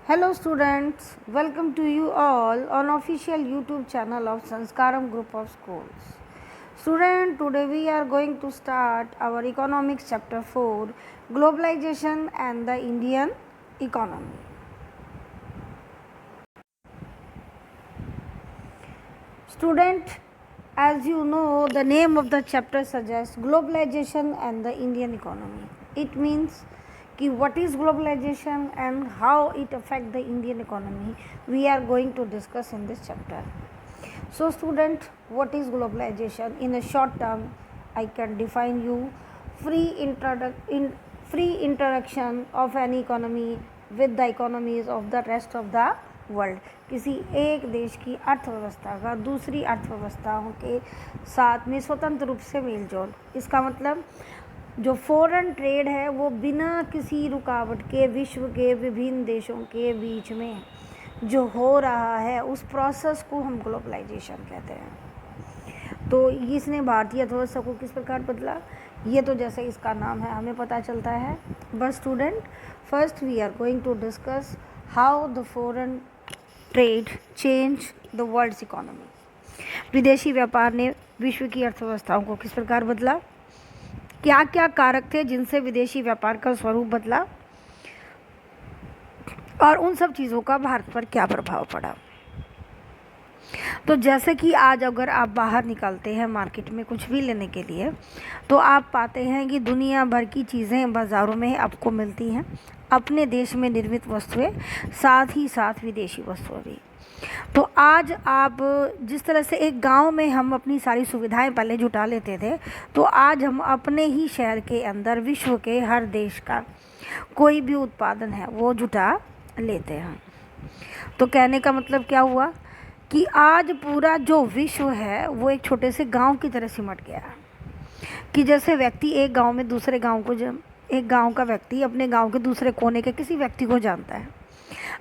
Hello students, welcome to you all on official YouTube channel of Sanskaram Group of Schools. Student, today we are going to start our economics chapter 4, globalization and the Indian economy. Student, as you know, the name of the chapter suggests globalization and the Indian economy. It means कि what is globalization and how it affect the Indian economy, we are going to discuss in this chapter. So student, what is globalization? In a short term, I can define you free interaction of an economy with the economies of the rest of the world. किसी एक देश की अर्थव्यवस्था का दूसरी अर्थव्यवस्थाओं के साथ में स्वतंत्र रूप से मेल जोल. इसका मतलब जो फॉरेन ट्रेड है वो बिना किसी रुकावट के विश्व के विभिन्न देशों के बीच में जो हो रहा है उस प्रोसेस को हम ग्लोबलाइजेशन कहते हैं. तो इसने भारतीय अर्थव्यवस्था को किस प्रकार बदला, ये तो जैसे इसका नाम है हमें पता चलता है. But student, first we are going to discuss how the foreign trade change the world's economy. विदेशी व्यापार ने विश्व की अर्थव्यवस्थाओं को किस प्रकार बदला, क्या क्या कारक थे जिनसे विदेशी व्यापार का स्वरूप बदला और उन सब चीज़ों का भारत पर क्या प्रभाव पड़ा. तो जैसे कि आज अगर आप बाहर निकलते हैं मार्केट में कुछ भी लेने के लिए तो आप पाते हैं कि दुनिया भर की चीज़ें बाज़ारों में आपको मिलती हैं, अपने देश में निर्मित वस्तुएं, साथ ही साथ विदेशी वस्तुएं भी. तो आज आप जिस तरह से एक गांव में हम अपनी सारी सुविधाएं पहले जुटा लेते थे, तो आज हम अपने ही शहर के अंदर विश्व के हर देश का कोई भी उत्पादन है वो जुटा लेते हैं. तो कहने का मतलब क्या हुआ कि आज पूरा जो विश्व है वो एक छोटे से गांव की तरह सिमट गया है. कि जैसे व्यक्ति एक गांव में दूसरे गांव को एक गांव का व्यक्ति अपने गांव के दूसरे कोने के किसी व्यक्ति को जानता है,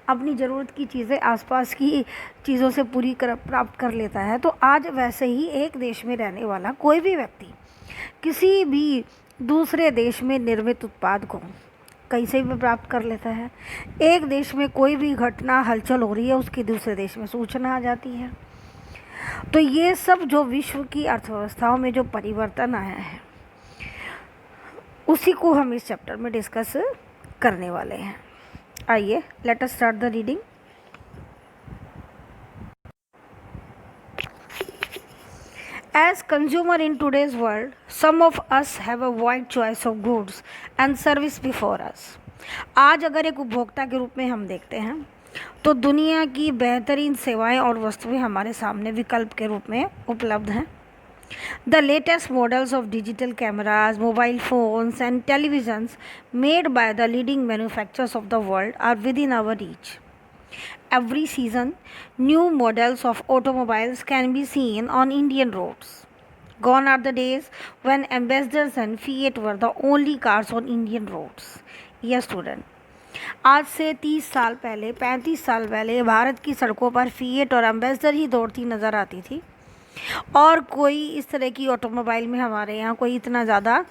अपनी ज़रूरत की चीज़ें आसपास की चीज़ों से पूरी प्राप्त कर लेता है. तो आज वैसे ही एक देश में रहने वाला कोई भी व्यक्ति किसी भी दूसरे देश में निर्मित उत्पाद को कहीं से भी प्राप्त कर लेता है. एक देश में कोई भी घटना हलचल हो रही है उसकी दूसरे देश में सूचना आ जाती है. तो ये सब जो विश्व की अर्थव्यवस्थाओं में जो परिवर्तन आया है उसी को हम इस चैप्टर में डिस्कस करने वाले हैं. आइए, let us start the reading. As consumer in today's world, some of us have a wide choice of goods and service before us. आज अगर एक उपभोक्ता के रूप में हम देखते हैं तो दुनिया की बेहतरीन सेवाएं और वस्तुएं हमारे सामने विकल्प के रूप में उपलब्ध हैं. The latest models of digital cameras, mobile phones and televisions made by the leading manufacturers of the world are within our reach. Every season, new models of automobiles can be seen on Indian roads. Gone are the days when Ambassadors and Fiat were the only cars on Indian roads. Yes, student. आज से 30 साल पहले, 35 साल पहले भारत की सड़कों पर fiat और एम्बेसडर ही दौड़ती नज़र आती थी और कोई इस तरह की ऑटोमोबाइल में हमारे यहाँ कोई इतना ज़्यादा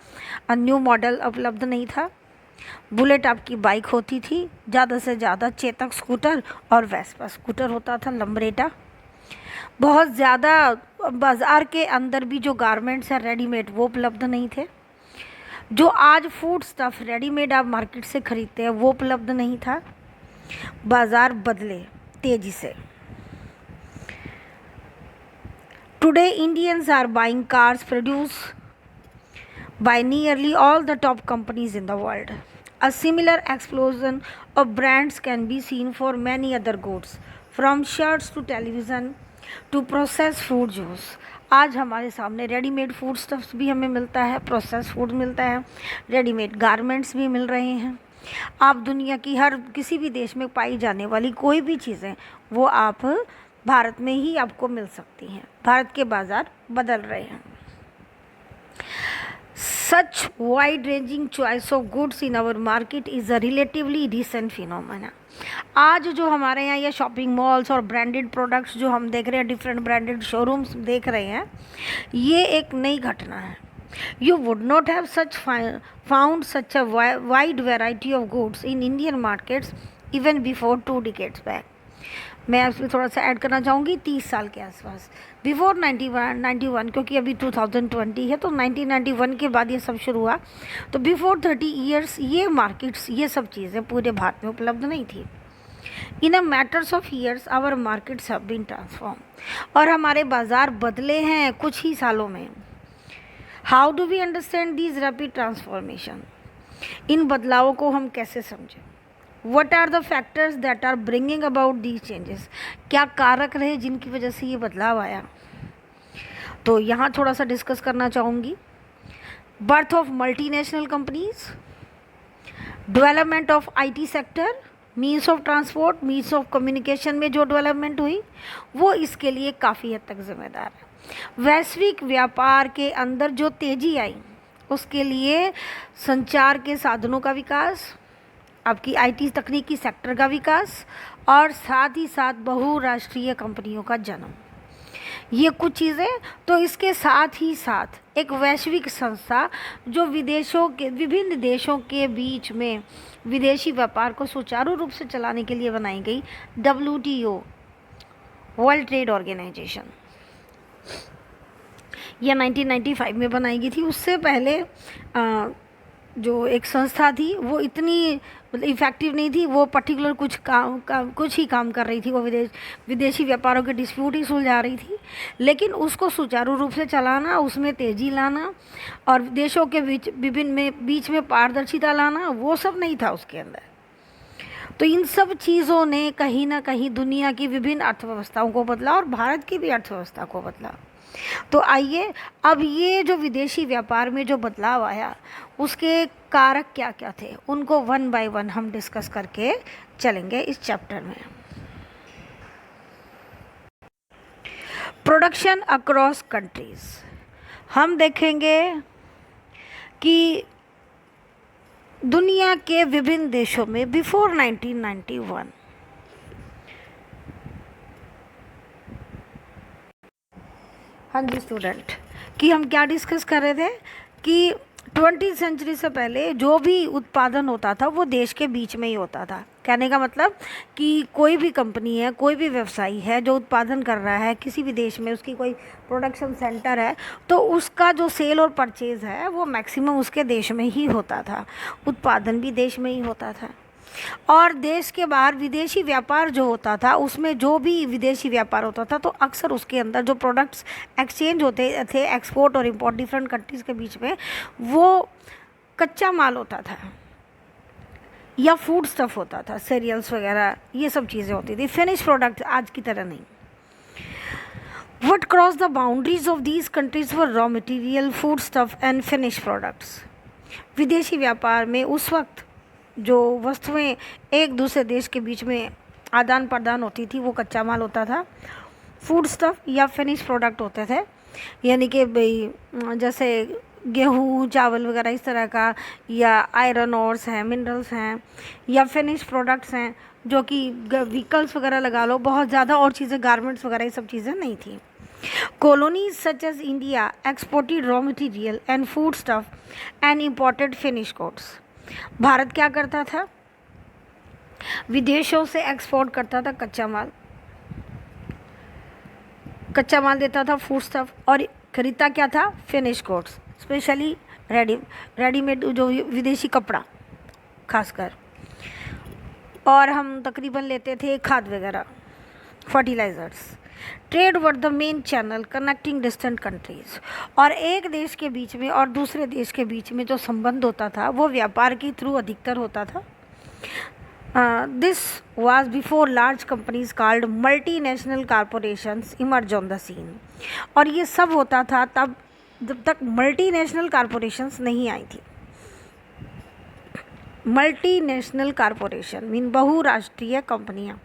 न्यू मॉडल उपलब्ध नहीं था. बुलेट आपकी बाइक होती थी, ज़्यादा से ज़्यादा चेतक स्कूटर और वेस्पा स्कूटर होता था, लम्ब्रेटा. बहुत ज़्यादा बाज़ार के अंदर भी जो गारमेंट्स हैं रेडीमेड वो उपलब्ध नहीं थे. जो आज फूड स्टफ़ रेडीमेड आप मार्केट से ख़रीदते हैं वो उपलब्ध नहीं था. बाज़ार बदले तेज़ी से. Today, Indians are buying cars produced by nearly all the top companies in the world. A similar explosion of brands can be seen for many other goods, from shirts to television to processed food juice. आज हमारे सामने readymade food stuffs भी हमें मिलता है, process food मिलता है, readymade garments भी मिल रहे हैं. आप दुनिया की हर किसी भी देश में पाई जाने वाली कोई भी चीज़ें वो आप भारत में ही आपको मिल सकती हैं. भारत के बाज़ार बदल रहे हैं. Such wide-ranging choice of goods in our market is a relatively recent phenomena. आज जो हमारे यहाँ ये शॉपिंग मॉल्स और ब्रांडेड प्रोडक्ट्स जो हम देख रहे हैं, डिफरेंट ब्रांडेड शोरूम्स देख रहे हैं, ये एक नई घटना है. You would not have found such a wide variety of goods in Indian markets even before 2 decades back. मैं उसमें थोड़ा सा ऐड करना चाहूँगी 30 साल के आसपास, बिफोर 91, क्योंकि अभी 2020 है तो 1991 के बाद ये सब शुरू हुआ। तो बिफोर 30 ईयर्स ये मार्केट्स, ये सब चीज़ें पूरे भारत में उपलब्ध नहीं थी। In a matters of years our markets have been transform, और हमारे बाज़ार बदले हैं कुछ ही सालों में। How do we understand these rapid transformation, इन बदलावों को हम कैसे समझें। What are the factors that are bringing about these changes, क्या कारक रहे जिनकी वजह से ये बदलाव आया। तो यहाँ थोड़ा सा डिस्कस करना चाहूँगी। Birth of multinational companies, development of IT sector, means of transport, means of communication में जो डेवलपमेंट हुई वो इसके लिए काफ़ी हद तक जिम्मेदार है। वैश्विक व्यापार के अंदर जो तेज़ी आई उसके लिए संचार के साधनों का विकास, आपकी आईटी तकनीकी सेक्टर का विकास, और साथ ही साथ बहुराष्ट्रीय कंपनियों का जन्म, ये कुछ चीज़ें। तो इसके साथ ही साथ एक वैश्विक संस्था जो विदेशों के, विभिन्न देशों के बीच में विदेशी व्यापार को सुचारू रूप से चलाने के लिए बनाई गई, WTO, वर्ल्ड ट्रेड ऑर्गेनाइजेशन। यह 1995 में बनाई गई थी। उससे पहले जो एक संस्था थी वो इतनी मतलब इफ़ेक्टिव नहीं थी, वो पर्टिकुलर कुछ ही काम कर रही थी, वो विदेशी व्यापारों के डिस्प्यूट ही सुलझा रही थी। लेकिन उसको सुचारू रूप से चलाना, उसमें तेज़ी लाना और देशों के बीच में पारदर्शिता लाना, वो सब नहीं था उसके अंदर। तो इन सब चीज़ों ने कहीं ना कहीं दुनिया की विभिन्न अर्थव्यवस्थाओं को बदला और भारत की भी अर्थव्यवस्था को बदला। तो आइए अब ये जो विदेशी व्यापार में जो बदलाव आया उसके कारक क्या क्या थे, उनको वन बाय वन हम डिस्कस करके चलेंगे इस चैप्टर में। प्रोडक्शन अक्रॉस कंट्रीज, हम देखेंगे कि दुनिया के विभिन्न देशों में बिफोर 1991 हाँ जी स्टूडेंट, कि हम क्या डिस्कस कर रहे थे कि 20वीं सेंचुरी से पहले जो भी उत्पादन होता था वो देश के बीच में ही होता था। कहने का मतलब कि कोई भी कंपनी है, कोई भी व्यवसायी है जो उत्पादन कर रहा है किसी भी देश में, उसकी कोई प्रोडक्शन सेंटर है, तो उसका जो सेल और परचेज़ है वो मैक्सिमम उसके देश में ही होता था, उत्पादन भी देश में ही होता था। और देश के बाहर विदेशी व्यापार जो होता था, उसमें जो भी विदेशी व्यापार होता था तो अक्सर उसके अंदर जो प्रोडक्ट्स एक्सचेंज होते थे, एक्सपोर्ट और इंपोर्ट डिफरेंट कंट्रीज़ के बीच में, वो कच्चा माल होता था या फूड स्टफ होता था, सीरियल्स वगैरह, ये सब चीज़ें होती थी, फिनिश प्रोडक्ट आज की तरह नहीं। What crossed the boundaries of these countries were raw material, food stuff and finished products. विदेशी व्यापार में उस वक्त जो वस्तुएं एक दूसरे देश के बीच में आदान प्रदान होती थी वो कच्चा माल होता था, फूड स्टफ या फिनिश प्रोडक्ट होते थे, यानी कि भाई जैसे गेहूँ चावल वगैरह इस तरह का, या आयरन ओर्स हैं, मिनरल्स हैं, या फिनिश प्रोडक्ट्स हैं जो कि व्हीकल्स वगैरह लगा लो, बहुत ज़्यादा और चीज़ें गारमेंट्स वगैरह ये सब चीज़ें नहीं थी। Colonies such as India exported raw material and food stuff and imported finished goods. Bharat क्या करता था, विदेशों से एक्सपोर्ट करता था कच्चा माल देता था, फूड स्टफ, और खरीदता क्या था, फिनिश गुड्स, स्पेशली रेडीमेड जो विदेशी कपड़ा खासकर, और हम तकरीबन लेते थे खाद वगैरह, fertilizers. Trade were the main channel connecting distant countries, और एक देश के बीच में और दूसरे देश के बीच में जो संबंध होता था वो व्यापार के थ्रू अधिकतर होता था। This was before large companies called multinational corporations emerge on the scene, और ये सब होता था तब जब तक मल्टीनेशनल कॉरपोरेशंस नहीं आई थी। मल्टीनेशनल कॉरपोरेशन मीन बहुराष्ट्रीय कंपनियाँ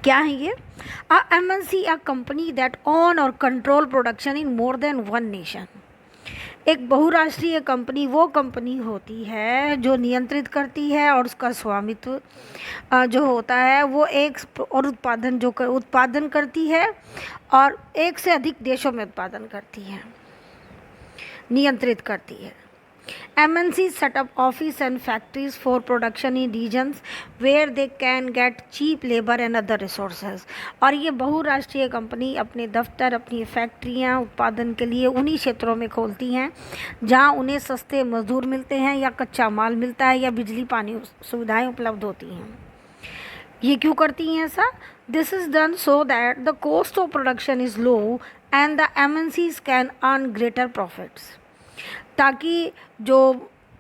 क्या है ये, MNC a company that own or control production in more than one nation. एक बहुराष्ट्रीय कंपनी वो कंपनी होती है जो नियंत्रित करती है और उसका स्वामित्व जो होता है वो एक और उत्पादन करती है और एक से अधिक देशों में उत्पादन करती है, नियंत्रित करती है। MNCs set up office and factories for production in regions where they can get cheap labor and other resources. और ये बहुराष्ट्रीय कंपनी अपने दफ्तर, अपनी फैक्ट्रियाँ उत्पादन के लिए उन्हीं क्षेत्रों में खोलती हैं जहाँ उन्हें सस्ते मजदूर मिलते हैं या कच्चा माल मिलता है या बिजली पानी सुविधाएं उपलब्ध होती हैं। ये क्यों करती हैं ऐसा? This is done so that the cost of production is low and the MNCs can earn greater profits, ताकि जो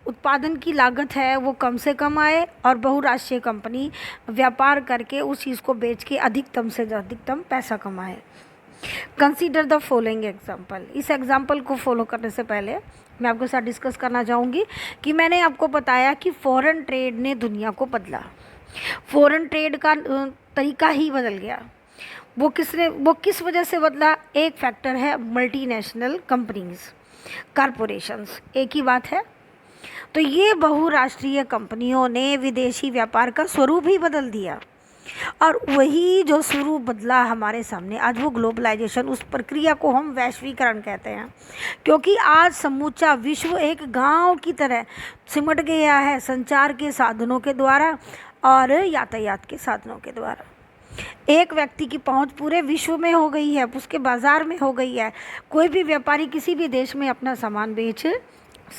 उत्पादन की लागत है वो कम से कम आए और बहुराष्ट्रीय कंपनी व्यापार करके उस चीज़ को बेच के अधिकतम से अधिकतम पैसा कमाए। Consider the following example. इस एग्जाम्पल को फॉलो करने से पहले मैं आपके साथ डिस्कस करना चाहूँगी कि मैंने आपको बताया कि फॉरेन ट्रेड ने दुनिया को बदला। फॉरेन ट्रेड का तरीका ही बदल गया। वो किस वजह से बदला? एक फैक्टर है मल्टीनेशनल कंपनीज, कॉरपोरेशंस, एक ही बात है। तो ये बहुराष्ट्रीय कंपनियों ने विदेशी व्यापार का स्वरूप ही बदल दिया और वही जो स्वरूप बदला हमारे सामने आज वो ग्लोबलाइजेशन, उस प्रक्रिया को हम वैश्वीकरण कहते हैं, क्योंकि आज समूचा विश्व एक गांव की तरह सिमट गया है संचार के साधनों के द्वारा और यातायात के साधनों के द्वारा। एक व्यक्ति की पहुंच पूरे विश्व में हो गई है, उसके बाज़ार में हो गई है। कोई भी व्यापारी किसी भी देश में अपना सामान बेच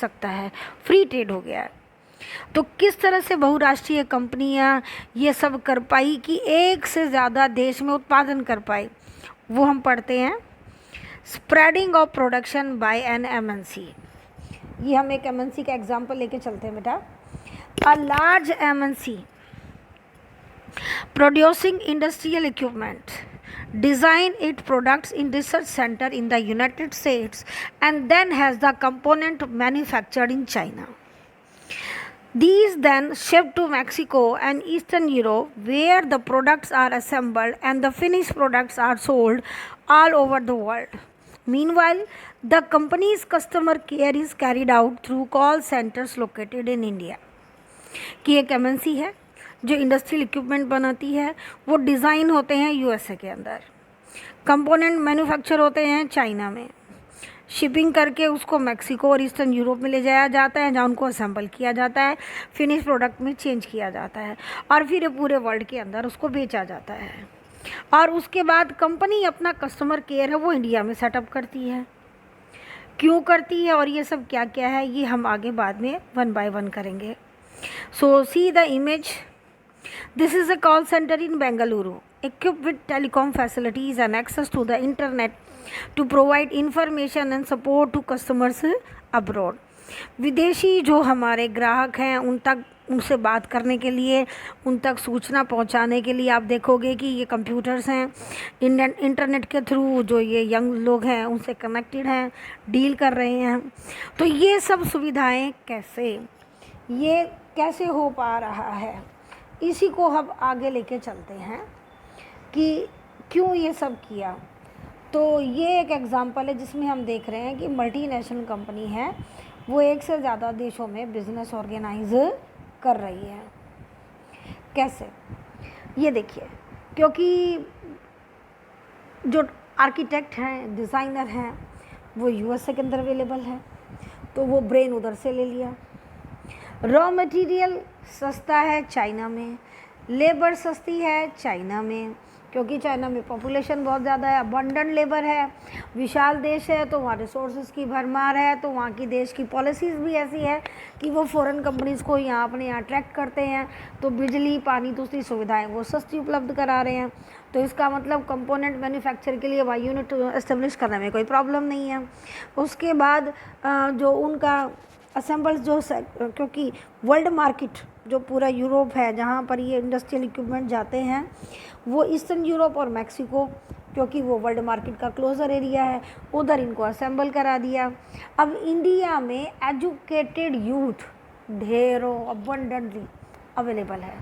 सकता है, फ्री ट्रेड हो गया है। तो किस तरह से बहुराष्ट्रीय कंपनियां ये सब कर पाई कि एक से ज़्यादा देश में उत्पादन कर पाई, वो हम पढ़ते हैं। Spreading of production by an MNC। ये हम एक MNC का एग्जाम्पल लेके चलते हैं बेटा। A large MNC producing industrial equipment design its products in research center in the United States and then has the component manufactured in China. These then shipped to Mexico and Eastern Europe where the products are assembled and the finished products are sold all over the world. Meanwhile, the company's customer care is carried out through call centers located in India. कि एक MNC है जो industrial equipment बनाती है, वो design होते हैं USA के अंदर, कंपोनेंट मैन्युफैक्चर होते हैं चाइना में, शिपिंग करके उसको मैक्सिको और ईस्टर्न यूरोप में ले जाया जाता है जहाँ उनको असेंबल किया जाता है, फिनिश प्रोडक्ट में चेंज किया जाता है और फिर पूरे वर्ल्ड के अंदर उसको बेचा जाता है। और उसके बाद कंपनी अपना कस्टमर केयर है वो इंडिया में सेटअप करती है। क्यों करती है और ये सब क्या क्या है ये हम आगे बाद में 1 by 1 करेंगे। So see the image. This is a call center in Bengaluru, equipped with telecom facilities and access to the internet to provide information and support to customers abroad. विदेशी जो हमारे ग्राहक हैं उनसे बात करने के लिए, उन तक सूचना पहुंचाने के लिए आप देखोगे कि ये कंप्यूटर्स हैं, इंटरनेट के थ्रू जो ये यंग लोग हैं उनसे कनेक्टेड हैं, डील कर रहे हैं। तो ये सब सुविधाएं कैसे हो पा रहा है, इसी को हम आगे लेके चलते हैं कि क्यों ये सब किया। तो ये एक एग्ज़ाम्पल है जिसमें हम देख रहे हैं कि मल्टीनेशनल कंपनी है वो एक से ज़्यादा देशों में बिज़नेस ऑर्गेनाइज कर रही है। कैसे? ये देखिए, क्योंकि जो आर्किटेक्ट हैं, डिज़ाइनर हैं, वो USA के अंदर अवेलेबल है, तो वो ब्रेन उधर से ले लिया। रॉ मटेरियल सस्ता है चाइना में, लेबर सस्ती है चाइना में, क्योंकि चाइना में पॉपुलेशन बहुत ज़्यादा है, अबंडेंट लेबर है, विशाल देश है, तो वहाँ रिसोर्सेज की भरमार है, तो वहाँ की देश की पॉलिसीज़ भी ऐसी है कि वो फॉरेन कंपनीज़ को यहाँ अपने यहाँ अट्रैक्ट करते हैं, तो बिजली पानी दूसरी सुविधाएं वो सस्ती उपलब्ध करा रहे हैं। तो इसका मतलब कंपोनेंट मैन्युफैक्चर के लिए वहाँ यूनिट एस्टेब्लिश करने में कोई प्रॉब्लम नहीं है। उसके बाद जो उनका असेंबल्स क्योंकि वर्ल्ड मार्केट जो पूरा यूरोप है जहाँ पर ये इंडस्ट्रियल इक्विपमेंट जाते हैं वो ईस्टर्न यूरोप और मैक्सिको, क्योंकि वो वर्ल्ड मार्केट का क्लोजर एरिया है, उधर इनको असेंबल करा दिया। अब इंडिया में एजुकेटेड यूथ ढेरों अबंडेंटली अवेलेबल है,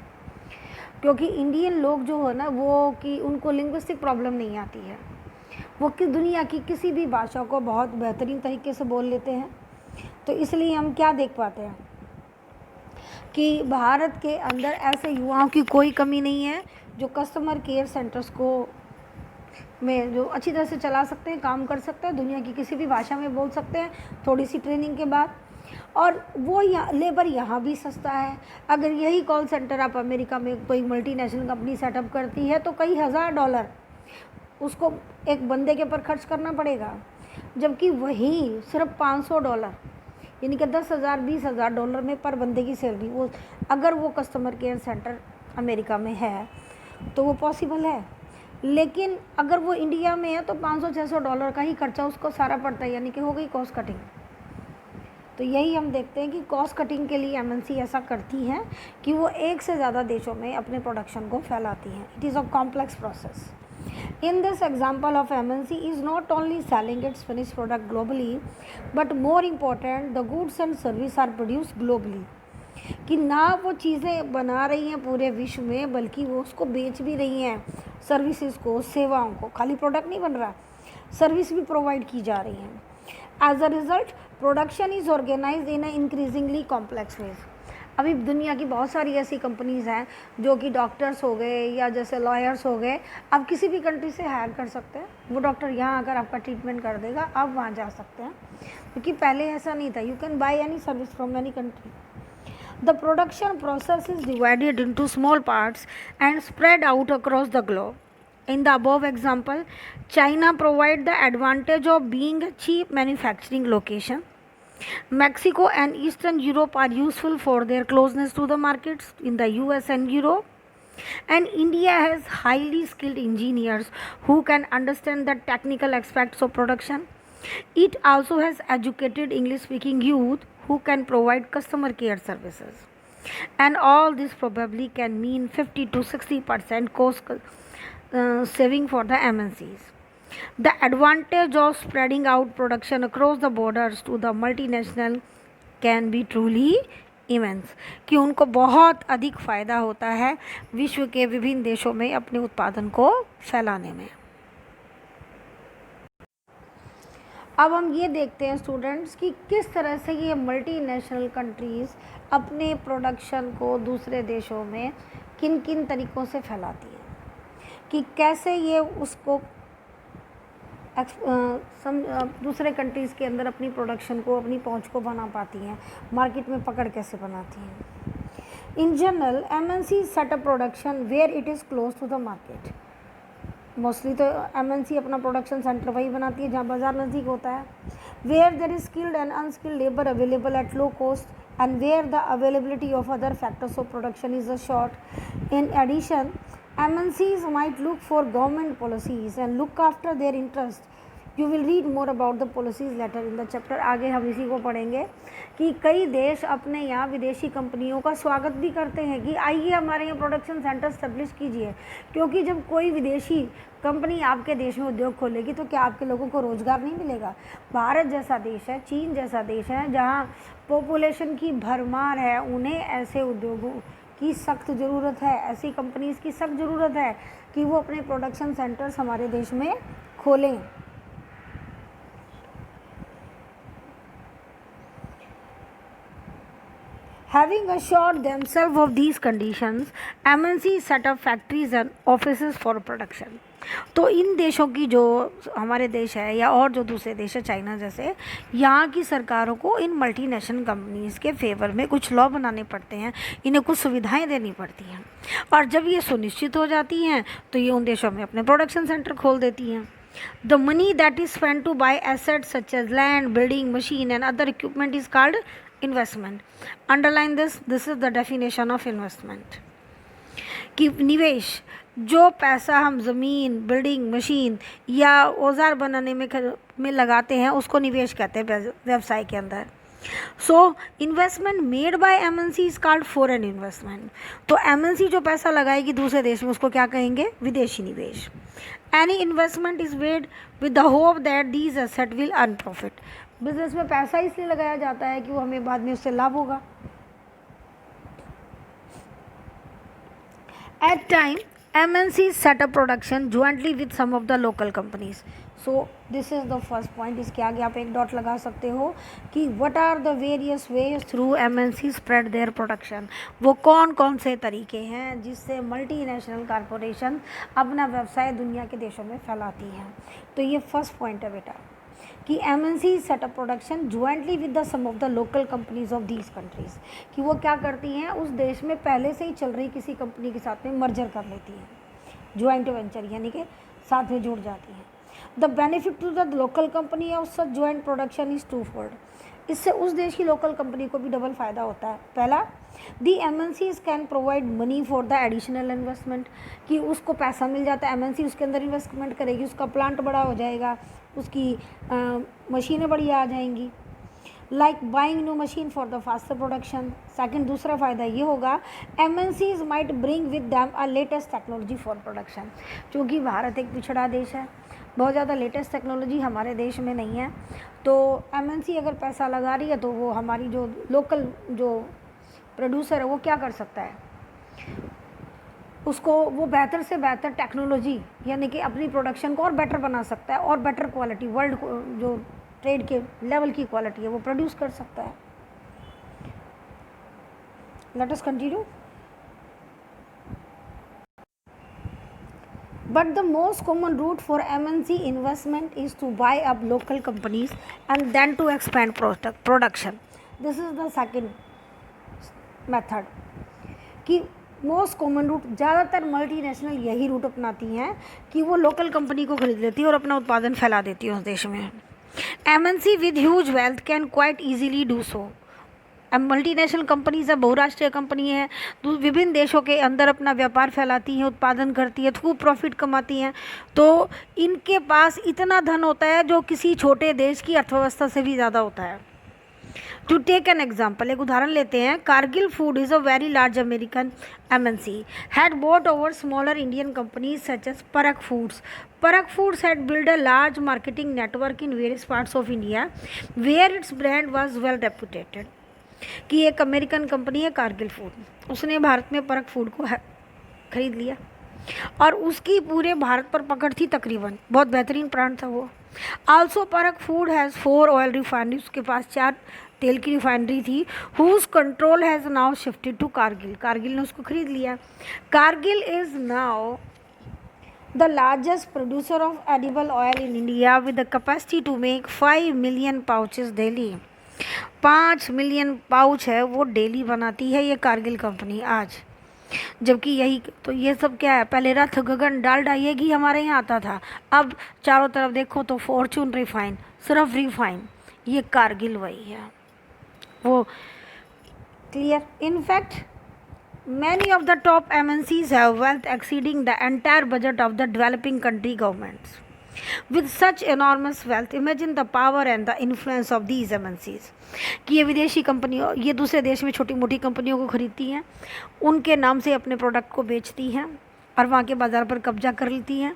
क्योंकि इंडियन लोग जो है ना वो कि उनको लिंग्विस्टिक प्रॉब्लम नहीं आती है, वो कि दुनिया की किसी भी भाषा को बहुत बेहतरीन तरीके से बोल लेते हैं। तो इसलिए हम क्या देख पाते हैं कि भारत के अंदर ऐसे युवाओं की कोई कमी नहीं है जो कस्टमर केयर सेंटर्स को में जो अच्छी तरह से चला सकते हैं, काम कर सकते हैं, दुनिया की किसी भी भाषा में बोल सकते हैं थोड़ी सी ट्रेनिंग के बाद। और वो यहाँ लेबर यहाँ भी सस्ता है। अगर यही कॉल सेंटर आप अमेरिका में कोई मल्टीनेशनल कंपनी सेटअप करती है तो कई हज़ार डॉलर उसको एक बंदे के ऊपर खर्च करना पड़ेगा, जबकि वही सिर्फ $500 यानी कि 10,000 20,000 डॉलर में पर बंदे की सैलरी वो, अगर वो कस्टमर केयर सेंटर अमेरिका में है तो वो पॉसिबल है। लेकिन अगर वो इंडिया में है तो $500-600 का ही खर्चा उसको सारा पड़ता है, यानी कि हो गई कॉस्ट कटिंग। तो यही हम देखते हैं कि कॉस्ट कटिंग के लिए एमएनसी ऐसा करती हैं कि वो एक से ज़्यादा देशों में अपने प्रोडक्शन को फैलाती हैं। It is a complex process. In this example of MNC is not only selling its finished product globally, but more important, the goods and services are produced globally. कि ना वो चीज़ें बना रही हैं पूरे विश्व में, बल्कि वो उसको बेच भी रही हैं, सर्विसेज को, सेवाओं को। खाली प्रोडक्ट नहीं बन रहा, सर्विस भी प्रोवाइड की जा रही हैं। As a result production is organised in a increasingly complex ways. अभी दुनिया की बहुत सारी ऐसी कंपनीज़ हैं जो कि डॉक्टर्स हो गए या जैसे लॉयर्स हो गए, आप किसी भी कंट्री से हायर कर सकते हैं। वो डॉक्टर यहाँ आकर आपका ट्रीटमेंट कर देगा, आप वहाँ जा सकते हैं, क्योंकि पहले ऐसा नहीं था। You can by any service from any country. The production process is divided into small parts and spread out across the globe. In the above example, China provide the advantage of being a cheap manufacturing location. Mexico and Eastern Europe are useful for their closeness to the markets in the US and Europe. And India has highly skilled engineers who can understand the technical aspects of production. It also has educated English speaking youth who can provide customer care services. And all this probably can mean 50 to 60% cost saving for the MNCs. The advantage of spreading out production across the borders to the multinational can be truly immense, कि उनको बहुत अधिक फ़ायदा होता है विश्व के विभिन्न देशों में अपने उत्पादन को फैलाने में। अब हम ये देखते हैं स्टूडेंट्स कि किस तरह से ये मल्टीनेशनल कंट्रीज़ अपने प्रोडक्शन को दूसरे देशों में किन किन तरीक़ों से फैलाती हैं, कि कैसे ये उसको दूसरे कंट्रीज़ के अंदर अपनी प्रोडक्शन को, अपनी पहुंच को बना पाती हैं, मार्केट में पकड़ कैसे बनाती हैं। In general MNC set up production where it is close to the market. Mostly तो एमएनसी अपना प्रोडक्शन सेंटर वही बनाती है जहाँ बाज़ार नज़दीक होता है। Where there is skilled and unskilled labour available at low cost and where the availability of other factors of production is a short. In addition MNCs might look for government policies and look after their interest. You will read more about the policies later in the chapter. आगे हम इसी को पढ़ेंगे कि कई देश अपने यहाँ विदेशी कंपनियों का स्वागत भी करते हैं कि आइए हमारे यहाँ प्रोडक्शन सेंटर स्टैब्लिश कीजिए, क्योंकि जब कोई विदेशी कंपनी आपके देश में उद्योग खोलेगी तो क्या आपके लोगों को रोज़गार नहीं मिलेगा। भारत जैसा देश है, चीन जैसा देश है, जहाँ पॉपुलेशन की भरमार है, उन्हें ऐसे उद्योगों की सख्त ज़रूरत है, ऐसी कंपनीज़ की सख्त ज़रूरत है कि वो अपने प्रोडक्शन सेंटर्स हमारे देश में खोलें। Having assured themselves of these conditions, MNCs set up factories and offices for production. तो इन देशों की, जो हमारे देश है या और जो दूसरे देश है चाइना जैसे, यहाँ की सरकारों को इन मल्टीनेशनल कंपनीज़ के फेवर में कुछ लॉ बनाने पड़ते हैं, इन्हें कुछ सुविधाएं देनी पड़ती हैं, और जब ये सुनिश्चित हो जाती हैं तो ये उन देशों में अपने प्रोडक्शन सेंटर खोल देती हैं। The money that is spent to buy assets such as land, building, machine and other equipment is called investment. Underline this is the definition of investment. कि निवेश, जो पैसा हम ज़मीन, बिल्डिंग, मशीन या औजार बनाने में लगाते हैं उसको निवेश कहते हैं व्यवसाय के अंदर। So investment made by MNC is called foreign investment. तो एमएनसी जो पैसा लगाएगी दूसरे देश में उसको क्या कहेंगे? विदेशी निवेश। Any investment is made with the hope that these asset will earn profit. Business में पैसा इसलिए लगाया जाता है कि वो हमें बाद में उससे लाभ होगा। At time, MNCs set up production jointly with some of the local companies. So this is the first point. इसके आगे आप एक डॉट लगा सकते हो कि what are the various ways through MNCs spread their production. वो कौन कौन से तरीके हैं जिससे मल्टीनेशनल कॉरपोरेशन अपना व्यवसाय दुनिया के देशों में फैलाती हैं। तो ये फर्स्ट पॉइंट है बेटा। कि MNC set up production jointly with the some of the local companies of these countries, कि वो क्या करती हैं, उस देश में पहले से ही चल रही किसी कंपनी के साथ में मर्जर कर लेती हैं, ज्वाइंट वेंचर यानी कि साथ में जुड़ जाती हैं। The benefit to the local company of such joint production is twofold, इससे उस देश की लोकल कंपनी को भी डबल फ़ायदा होता है। पहला, दी MNCs can provide money for the additional investment, कि उसको पैसा मिल जाता है, MNC उसके अंदर इन्वेस्टमेंट करेगी, उसका प्लांट बड़ा हो जाएगा, उसकी मशीनें बढ़िया आ जाएंगी। Like buying new machine for the faster production. Second, दूसरा फ़ायदा ये होगा, MNCs might bring with them a latest technology for production. चूँकि भारत एक पिछड़ा देश है, बहुत ज़्यादा लेटेस्ट टेक्नोलॉजी हमारे देश में नहीं है, तो MNC अगर पैसा लगा रही है तो वो हमारी जो लोकल जो प्रोड्यूसर है वो क्या कर सकता है, उसको वो बेहतर से बेहतर टेक्नोलॉजी यानी कि अपनी प्रोडक्शन को और बेटर बना सकता है, और बेटर क्वालिटी वर्ल्ड जो ट्रेड के लेवल की क्वालिटी है वो प्रोड्यूस कर सकता है। Let us continue. But the most common route for MNC investment is to buy up local companies and then to expand production. This is the second method. कि most common root, ज़्यादातर multinational यही root अपनाती हैं कि वो local company को खरीद लेती है और अपना उत्पादन फैला देती है उस देश में। MNC with huge wealth can quite easily do so. Multinational companies है, बहुराष्ट्रीय कंपनी है, विभिन्न देशों के अंदर अपना व्यापार फैलाती हैं, उत्पादन करती है, खूब प्रॉफिट कमाती हैं, तो इनके पास इतना धन होता है जो किसी छोटे देश की अर्थव्यवस्था से भी ज़्यादा होता है। टू टेक एन एग्जाम्पल, एक उदाहरण लेते हैं। Kargil food is a very large American MNC had bought over smaller Indian companies such as Parak Foods. Parak Foods had built a large marketing network in various parts of India where its brand was well reputed. कि एक American company है Kargil food, उसने भारत में परक food को खरीद लिया और उसकी पूरे भारत पर पकड़ थी तकरीबन, बहुत बेहतरीन ब्रांड था वो। आल्सो परक फूड हैज़ 4 ऑयल रिफाइनरी, उसके पास 4 तेल की रिफाइनरी थी। Whose control has now shifted to Cargill, Cargill ने उसको खरीद लिया। Cargill is now the largest producer of edible oil in India with the capacity to make 5 million pouches daily. 5 million pouch है वो डेली बनाती है ये कारगिल कंपनी आज। जबकि यही तो, ये सब क्या है, पहले रथ गगन डालडा ये घी हमारे यहाँ आता था, अब चारों तरफ देखो तो फॉर्चून रिफाइन, सिर्फ रिफाइन, ये कारगिल वही है वो। Clear? In fact many of the top MNCs have wealth exceeding the entire budget of the developing country governments. With such enormous wealth, imagine the power and the influence of these MNCs. कि ये विदेशी कंपनियों, ये दूसरे देश में छोटी मोटी कंपनियों को खरीदती हैं, उनके नाम से अपने प्रोडक्ट को बेचती हैं और वहाँ के बाज़ार पर कब्जा कर लेती हैं।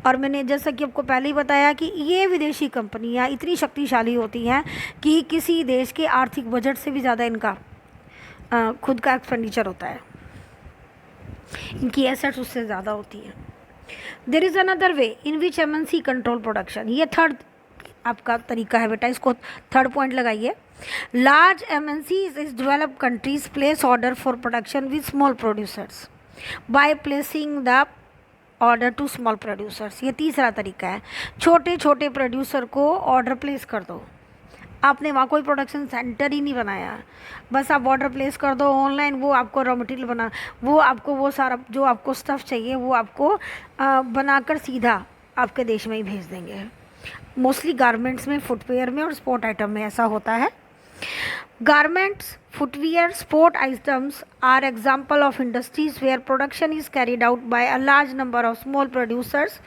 और मैंने जैसा कि आपको पहले ही बताया कि ये विदेशी कंपनियाँ इतनी शक्तिशाली होती हैं कि किसी देश के आर्थिक बजट से भी ज़्यादा इनका खुद का एक्सपेंडिचर होता है, इनकी एसेट्स उससे ज़्यादा होती हैं। There is another way in which MNC control production, ये थर्ड आपका तरीका है बेटा, इसको थर्ड पॉइंट लगाइए। Large MNCs is developed countries place order for production with small producers by placing the order to small producers. ये तीसरा तरीका है, छोटे छोटे प्रोड्यूसर को ऑर्डर प्लेस कर दो। आपने वहाँ कोई प्रोडक्शन सेंटर ही नहीं बनाया, बस आप ऑर्डर प्लेस कर दो ऑनलाइन, वो आपको रॉ मटेरियल बना, वो आपको वो सारा जो आपको स्टफ़ चाहिए वो आपको बनाकर सीधा आपके देश में ही भेज देंगे। मोस्टली गारमेंट्स में, फुटवेयर में और स्पोर्ट आइटम में ऐसा होता है। Garments, footwear, sport items are example of industries where production is carried out by a large number of small producers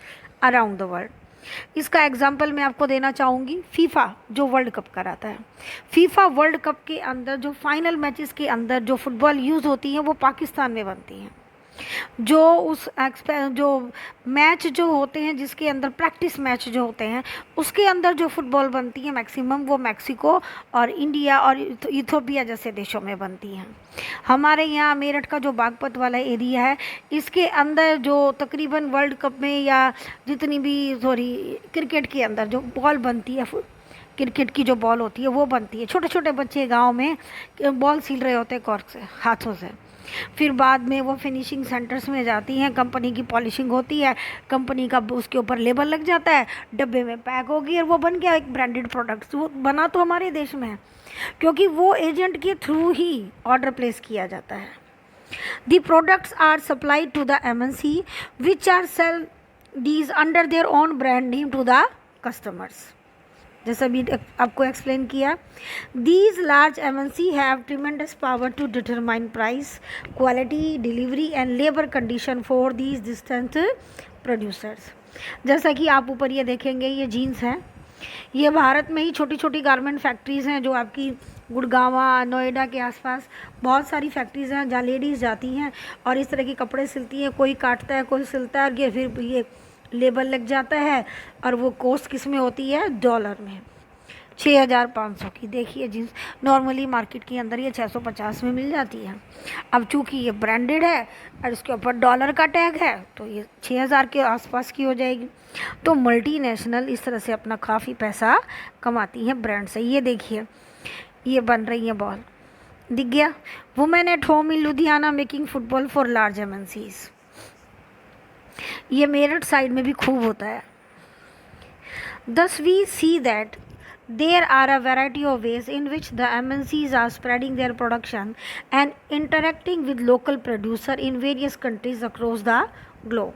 around the world. इसका एग्जाम्पल मैं आपको देना चाहूँगी, फीफा जो वर्ल्ड कप कराता है। फीफा वर्ल्ड कप के अंदर जो फाइनल मैचेस के अंदर जो फुटबॉल यूज़ होती हैं वो पाकिस्तान में बनती हैं। जो उस जो मैच जो होते हैं जिसके अंदर प्रैक्टिस मैच जो होते हैं उसके अंदर जो फुटबॉल बनती है मैक्सिमम वो मैक्सिको और इंडिया और इथोपिया जैसे देशों में बनती हैं। हमारे यहाँ मेरठ का जो बागपत वाला एरिया है इसके अंदर जो तकरीबन वर्ल्ड कप में या जितनी भी क्रिकेट के अंदर जो बॉल बनती है, क्रिकेट की जो बॉल होती है वो बनती है। छोटे छोटे बच्चे गांव में बॉल सील रहे होते हैं कॉर्क से, हाथों से, फिर बाद में वो फिनिशिंग सेंटर्स में जाती हैं, कंपनी की पॉलिशिंग होती है, कंपनी का उसके ऊपर लेबल लग जाता है, डब्बे में पैक होगी और वो बन गया एक ब्रांडेड प्रोडक्ट। वो बना तो हमारे देश में है, क्योंकि वो एजेंट के थ्रू ही ऑर्डर प्लेस किया जाता है। The products are supplied to the MNC which are sell these under their own brand name to the customers। जैसा भी आपको एक्सप्लेन किया, these large MNC have tremendous power to determine price, quality, delivery and labor condition for these distant producers। जैसा कि आप ऊपर ये देखेंगे, ये जीन्स हैं, ये भारत में ही छोटी छोटी गारमेंट फैक्ट्रीज़ हैं जो आपकी गुड़गांवा, नोएडा के आसपास बहुत सारी फैक्ट्रीज़ हैं जहाँ लेडीज़ जाती हैं और इस तरह के कपड़े सिलती हैं। कोई काटता है, कोई सिलता है, और ये फिर ये लेबल लग जाता है और वो कॉस्ट किस में होती है, डॉलर में। 6500 की देखिए जीन्स, नॉर्मली मार्केट के अंदर ये 650 में मिल जाती है। अब चूँकि ये ब्रांडेड है और इसके ऊपर डॉलर का टैग है तो ये 6000 के आसपास की हो जाएगी। तो मल्टीनेशनल इस तरह से अपना काफ़ी पैसा कमाती हैं ब्रांड से। ये देखिए, ये बन रही है बॉल, दिख गया, women at home in Ludhiana making football for large MNCs। ये मेरठ साइड में भी खूब होता है। Thus we see that there are a variety of ways in which the MNCs are spreading their production and interacting with local producer in various countries across the globe.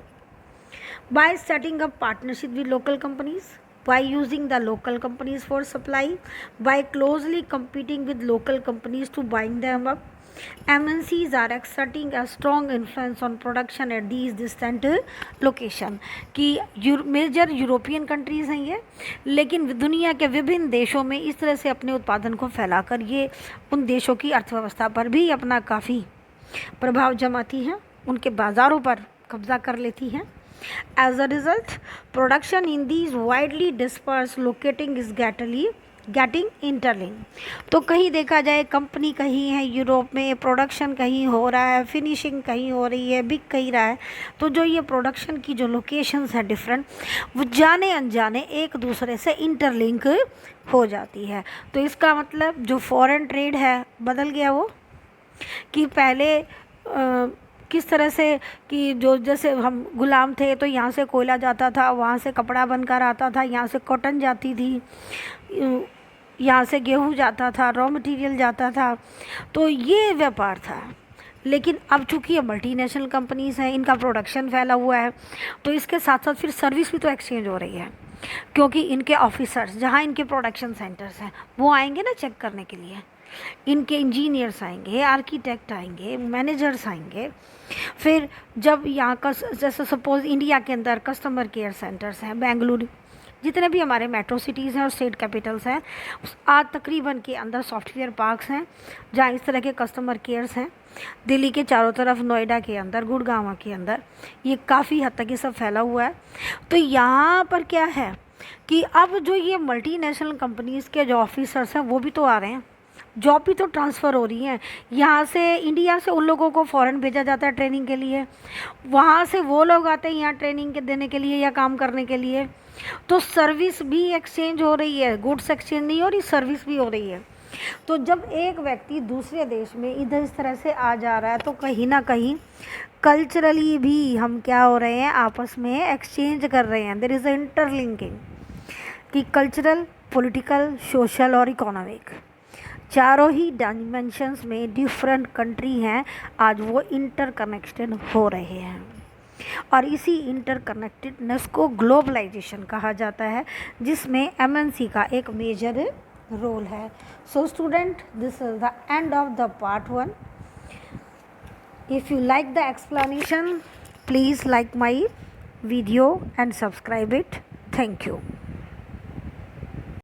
By setting up partnership with local companies, by using the local companies for supply, by closely competing with local companies to buying them up, MNCs are exerting a strong influence on production at these distant location। कि major European countries हैं ये, लेकिन दुनिया के विभिन्न देशों में इस तरह से अपने उत्पादन को फैलाकर ये उन देशों की अर्थव्यवस्था पर भी अपना काफ़ी प्रभाव जमाती हैं, उनके बाज़ारों पर कब्जा कर लेती हैं। As a result, production in these widely dispersed locating is getting interlinked। तो कहीं देखा जाए कंपनी कहीं है यूरोप में, प्रोडक्शन कहीं हो रहा है, फिनिशिंग कहीं हो रही है, बिक कहीं रहा है, तो जो ये प्रोडक्शन की जो लोकेशंस हैं डिफरेंट, वो जाने अनजाने एक दूसरे से इंटरलिंक हो जाती है। तो इसका मतलब जो फॉरेन ट्रेड है बदल गया वो, कि पहले किस तरह से कि जो जैसे हम गुलाम थे तो यहाँ से कोयला जाता था, वहाँ से कपड़ा बनकर आता था, यहाँ से कॉटन जाती थी, यहाँ से गेहूँ जाता था, रॉ मटेरियल जाता था, तो ये व्यापार था। लेकिन अब चूँकि ये मल्टीनेशनल कंपनीज़ हैं, इनका प्रोडक्शन फैला हुआ है, तो इसके साथ साथ फिर सर्विस भी तो एक्सचेंज हो रही है, क्योंकि इनके ऑफिसर्स जहाँ इनके प्रोडक्शन सेंटर्स हैं वो आएंगे ना चेक करने के लिए, इनके इंजीनियर्स आएंगे, आर्किटेक्ट आएंगे, मैनेजर्स आएंगे। फिर जब यहाँ का जैसे सपोज़ इंडिया के अंदर कस्टमर केयर सेंटर्स हैं, बेंगलुरु, जितने भी हमारे मेट्रो सिटीज़ हैं और स्टेट कैपिटल्स हैं, आज तकरीबन के अंदर सॉफ्टवेयर पार्क्स हैं जहाँ इस तरह के कस्टमर केयर्स हैं। दिल्ली के चारों तरफ, नोएडा के अंदर, गुड़गांव के अंदर ये काफ़ी हद तक ये सब फैला हुआ है। तो यहाँ पर क्या है कि अब जो ये मल्टीनेशनल कंपनीज़ के जो ऑफिसर्स हैं वो भी तो आ रहे हैं, जॉब भी तो ट्रांसफ़र हो रही हैं। यहाँ से इंडिया से उन लोगों को फ़ॉरेन भेजा जाता है ट्रेनिंग के लिए, वहाँ से वो लोग आते हैं यहाँ ट्रेनिंग के देने के लिए या काम करने के लिए। तो सर्विस भी एक्सचेंज हो रही है, गुड्स एक्सचेंज नहीं हो रही, सर्विस भी हो रही है। तो जब एक व्यक्ति दूसरे देश में इधर इस तरह से आ जा रहा है तो कहीं ना कहीं कल्चरली भी हम क्या हो रहे हैं, आपस में एक्सचेंज कर रहे हैं। देयर इज़ अ इंटरलिंकिंग कि कल्चरल, पॉलिटिकल, सोशल और इकोनॉमिक चारों ही डायमेंशंस में डिफरेंट कंट्री हैं, आज वो इंटरकनेक्टेड हो रहे हैं। और इसी इंटरकनेक्टेडनेस को ग्लोबलाइजेशन कहा जाता है, जिसमें MNC का एक मेजर रोल है। So student, this is the end of the part 1। If you like the explanation, please like my video and subscribe it. Thank you.